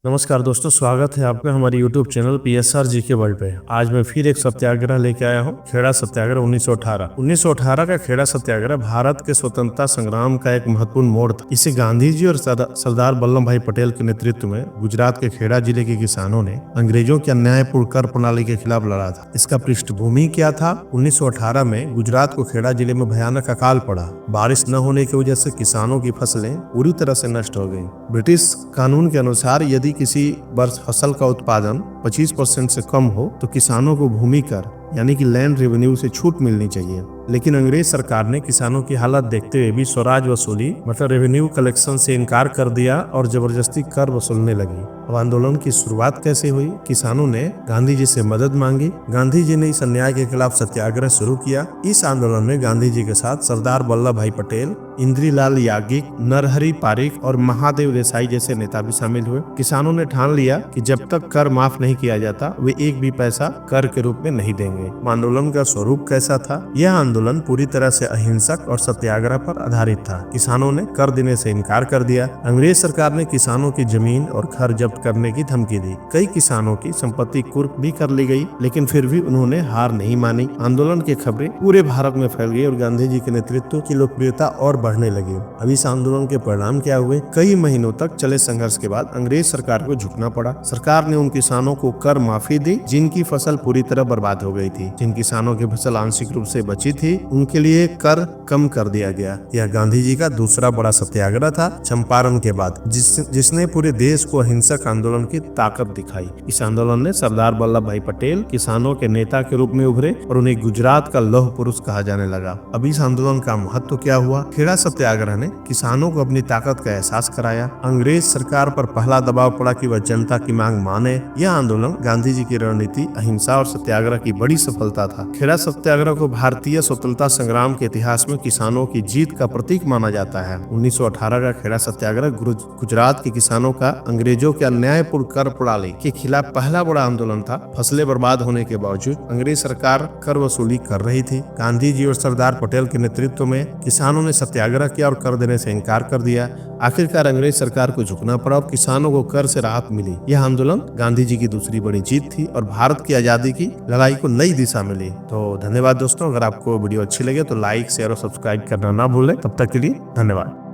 नमस्कार दोस्तों, स्वागत है आपका हमारे YouTube चैनल PSR जी के वर्ल्ड पे। आज मैं फिर एक सत्याग्रह लेके आया हूँ, खेड़ा सत्याग्रह 1918। 1918 का खेड़ा सत्याग्रह भारत के स्वतंत्रता संग्राम का एक महत्वपूर्ण मोड़ था। इसे गांधी जी और सरदार वल्लभ भाई पटेल के नेतृत्व में गुजरात के खेड़ा जिले के किसानों ने अंग्रेजों की अन्यायपूर्ण कर प्रणाली के खिलाफ लड़ा था। इसका पृष्ठभूमि क्या था? 1918 में गुजरात को खेड़ा जिले में भयानक अकाल पड़ा। बारिश न होने की वजह से किसानों की फसलें पूरी तरह से नष्ट हो गई। ब्रिटिश कानून के अनुसार यदि किसी वर्ष फसल का उत्पादन 25% से कम हो तो किसानों को भूमि कर यानी कि लैंड रेवेन्यू से छूट मिलनी चाहिए। लेकिन अंग्रेज सरकार ने किसानों की हालत देखते हुए भी स्वराज वसूली मतलब रेवेन्यू कलेक्शन से इनकार कर दिया और जबरदस्ती कर वसूलने लगी। अब आंदोलन की शुरुआत कैसे हुई? किसानों ने गांधी जी से मदद मांगी। गांधी जी ने इस अन्याय के खिलाफ सत्याग्रह शुरू किया। इस आंदोलन में गांधी जी के साथ सरदार वल्लभ भाई पटेल, इंद्रीलाल याज्ञिक, नरहरि पारिक और महादेव देसाई जैसे नेता भी शामिल हुए। किसानों ने ठान लिया कि जब तक कर माफ नहीं किया जाता वे एक भी पैसा कर के रूप में नहीं देंगे। आंदोलन का स्वरूप कैसा था? यह आंदोलन पूरी तरह से अहिंसक और सत्याग्रह पर आधारित था। किसानों ने कर देने से इनकार कर दिया। अंग्रेज सरकार ने किसानों की जमीन और घर जब्त करने की धमकी दी। कई किसानों की संपत्ति कुर्क भी कर ली गई, लेकिन फिर भी उन्होंने हार नहीं मानी। आंदोलन की खबरें पूरे भारत में फैल गई और गांधी जी के नेतृत्व की लोकप्रियता और बढ़ने लगी। अब इस आंदोलन के परिणाम क्या हुए? कई महीनों तक चले संघर्ष के बाद अंग्रेज सरकार को झुकना पड़ा। सरकार ने उन किसानों को कर माफी दी जिनकी फसल पूरी तरह बर्बाद हो गई थी। जिन किसानों की फसल आंशिक रूप से बची थी उनके लिए कर कम कर दिया गया। यह गांधी जी का दूसरा बड़ा सत्याग्रह था चंपारण के बाद, जिसने पूरे देश को अहिंसक आंदोलन की ताकत दिखाई। इस आंदोलन ने सरदार वल्लभ भाई पटेल किसानों के नेता के रूप में उभरे और उन्हें गुजरात का लौह पुरुष कहा जाने लगा। अब इस आंदोलन का महत्व क्या हुआ? खेड़ा सत्याग्रह ने किसानों को अपनी ताकत का एहसास कराया। अंग्रेज सरकार पर पहला दबाव पड़ा कि वह जनता की मांग माने। यह आंदोलन गांधी जी की रणनीति, अहिंसा और सत्याग्रह की बड़ी सफलता था। खेड़ा सत्याग्रह को भारतीय स्वतंत्रता संग्राम के इतिहास में किसानों की जीत का प्रतीक माना जाता है। 1918 का खेड़ा सत्याग्रह गुजरात के किसानों का अंग्रेजों के अन्यायपूर्ण कर प्रणाली के खिलाफ पहला बड़ा आंदोलन था। फसलें बर्बाद होने के बावजूद अंग्रेज सरकार कर वसूली कर रही थी। गांधी जी और सरदार पटेल के नेतृत्व में किसानों ने सत्याग्रह किया और कर देने से इनकार कर दिया। आखिरकार अंग्रेज सरकार को झुकना पड़ा और किसानों को कर से राहत मिली। यह आंदोलन गांधी जी की दूसरी बड़ी जीत थी और भारत की आजादी की लड़ाई को नई दिशा मिली। तो धन्यवाद दोस्तों। अगर आपको वीडियो अच्छी लगे तो लाइक, शेयर और सब्सक्राइब करना ना भूलें। तब तक के लिए धन्यवाद।